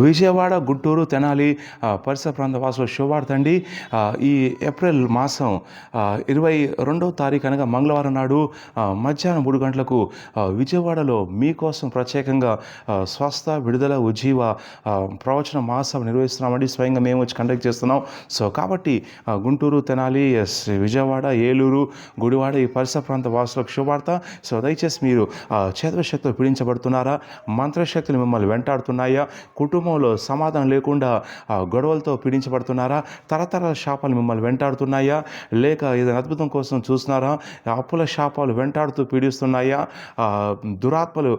విజయవాడ, గుంటూరు, తెనాలి పరిసర ప్రాంత వాసుల శుభవార్త అండి. ఈ ఏప్రిల్ మాసం 22వ తారీఖు అనగా మంగళవారం నాడు మధ్యాహ్నం 3 గంటలకు విజయవాడలో మీకోసం ప్రత్యేకంగా స్వస్థ, విడుదల, ఉజ్జీవ ప్రవచన మహాసభ నిర్వహిస్తున్నామండి. స్వయంగా మేము వచ్చి కండక్ట్ చేస్తున్నాం. సో కాబట్టి గుంటూరు, తెనాలి, విజయవాడ, ఏలూరు, గుడివాడ ఈ పరిసర ప్రాంత వాసులకు శుభవార్త. సో దయచేసి మీరు చేతవ శక్తులు పీడించబడుతున్నారా? మంత్రశక్తులు మిమ్మల్ని వెంటాడుతున్నాయా? కుటుంబంలో సమాధానం లేకుండా గొడవలతో పీడించబడుతున్నారా? తరతరాల శాపాలు మిమ్మల్ని వెంటాడుతున్నాయా? లేక ఏదైనా అద్భుతం కోసం చూస్తున్నారా? అప్పుల శాపాలు వెంటాడుతూ పీడిస్తున్నాయా? దురాత్మలు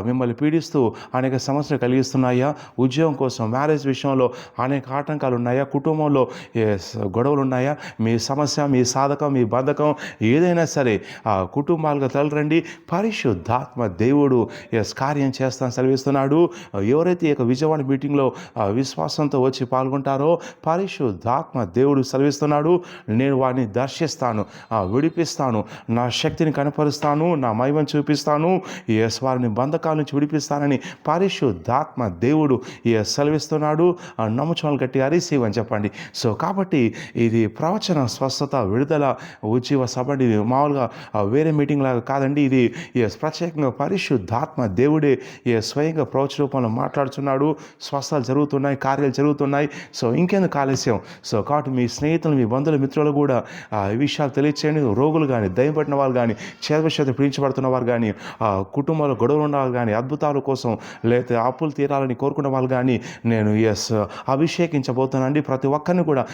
మిమ్మల్ని పీడిస్తూ అనేక సమస్యలు కలిగిస్తున్నాయా? ఉద్యోగం కోసం, మ్యారేజ్ విషయంలో అనేక ఆటంకాలు ఉన్నాయా? కుటుంబంలో గొడవలు ఉన్నాయా? మీ సమస్య, మీ సాధకం, మీ బంధకం ఏదైనా సరే కుటుంబాలుగా తలరండి. పరిశుద్ధాత్మ దేవుడు కార్యం చేస్తాను సెలవిస్తున్నాడు. ఎవరైతే ఈ విజయవాడ మీటింగ్లో విశ్వాసంతో వచ్చి పాల్గొంటారో పరిశుద్ధాత్మ దేవుడు సెలవిస్తున్నాడు, నేను వారిని దర్శిస్తాను, విడిపిస్తాను, నా శక్తిని కనపరుస్తాను, నా మహిమను చూపిస్తాను, వారిని బంధకాల నుంచి విడిపిస్తానని పరిశుద్ధాత్మ దేవుడు సెలవిస్తున్నాడు. నమ్ముచోళ్ళు గట్టి రిసీవ్ అని చెప్పండి. సో కాబట్టి ఇది ప్రవచన, స్వస్థత, విడుదల, ఉజ్జీవ సభ. ఇది మామూలుగా వేరే మీటింగ్ లాగా కాదండి. ఇది ప్రత్యేకంగా పరిశుద్ధాత్మ దేవుడే స్వయంగా ప్రవచన రూపంలో మాట్లాడుతున్నాడు. స్వస్థాలు జరుగుతున్నాయి, కార్యాలు జరుగుతున్నాయి. సో ఇంకెందుకు ఆలస్యం? సో కాబట్టి మీ స్నేహితులు, మీ బంధువులు, మిత్రులు కూడా ఈ విషయాలు తెలియచేయండి. రోగులు కానీ, దయ్యం పట్టిన వాళ్ళు కానీ, చేత పీడించబడుతున్న వారు కానీ, కుటుంబంలో గొడవలు ఉన్న వాళ్ళు కానీ, అద్భుతాల కోసం లేకపోతే అప్పులు తీరాలని కోరుకున్న వాళ్ళు కానీ నేను అభిషేకించబోతున్నానండి. ప్రతి ఒక్కరిని కూడా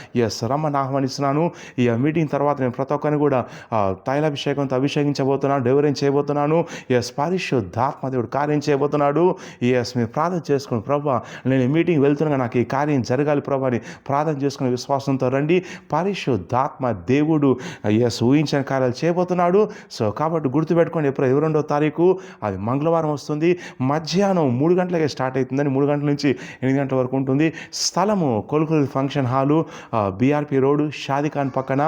రమ్మని ఆహ్వానిస్తున్నాను. ఈ మీటింగ్ తర్వాత నేను ప్రతి ఒక్కరిని కూడా తైలాభిషేకంతో అభిషేకించబోతున్నాను, డెలివరీ చేయబోతున్నాను. పరిశుద్ధాత్మ దేవుడు కార్యం చేయబోతున్నాడు. మీరు ప్రార్థన చేసుకుని, ప్రభా నేను ఈ మీటింగ్ వెళ్తున్నాగా నాకు ఈ కార్యం జరగాలి ప్రభా అని ప్రార్థన చేసుకునే విశ్వాసంతో రండి. పరిశుద్ధాత్మ దేవుడు ఊహించిన కార్యాలు చేయబోతున్నాడు. సో కాబట్టి గుర్తుపెట్టుకోండి, ఏప్రిల్ 22వ తారీఖు అది మంగళవారం వస్తుంది. మధ్యాహ్నం 3 గంటలకే స్టార్ట్ అవుతుందని, 3 గంటల నుంచి 8 గంటల వరకు ఉంటుంది. స్థలము కొలుకులు ఫంక్షన్ హాలు, బీఆర్పీ రోడ్డు, షాదిఖాన్ పక్కన,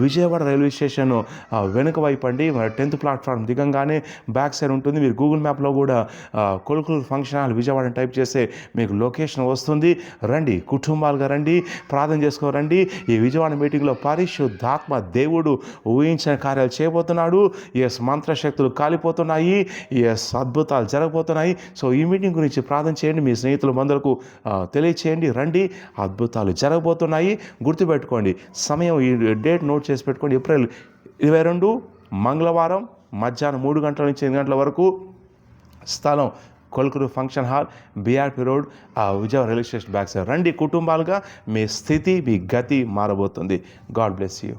విజయవాడ రైల్వే స్టేషన్ వెనుక వైపు అండి. 10th ప్లాట్ఫామ్ దిగంగానే బ్యాక్ సైడ్ ఉంటుంది. మీరు గూగుల్ మ్యాప్లో కూడా కొలుకులు ఫంక్షన్ హాల్ విజయవాడ టైప్ చేస్తే మీకు లొకేషన్ వస్తుంది. రండి, కుటుంబాలుగా రండి, ప్రార్థన చేసుకోరండి. ఈ విజయవాడ మీటింగ్లో పరిశుద్ధాత్మ దేవుడు ఊహించిన కార్యాలు చేయబోతున్నాడు. మంత్రశక్తులు కాలిపోతున్నాయి, అద్భుతాలు జరగబోతున్నాయి. సో ఈ మీటింగ్ గురించి ప్రార్థన చేయండి, మీ స్నేహితుల బంధువులకు తెలియచేయండి. రండి, అద్భుతాలు జరగబోతున్నాయి. గుర్తుపెట్టుకోండి, సమయం ఈ డేట్ నోట్ చేసి పెట్టుకోండి. ఏప్రిల్ 22 మంగళవారం మధ్యాహ్నం 3 గంటల నుంచి 8 గంటల వరకు. స్థలం కొలుకురు function hall, BRP road, Vijayawada railway station back side. రండి, కుటుంబాలుగా మీ స్థితి, మీ గతి మారబోతుంది. God bless you.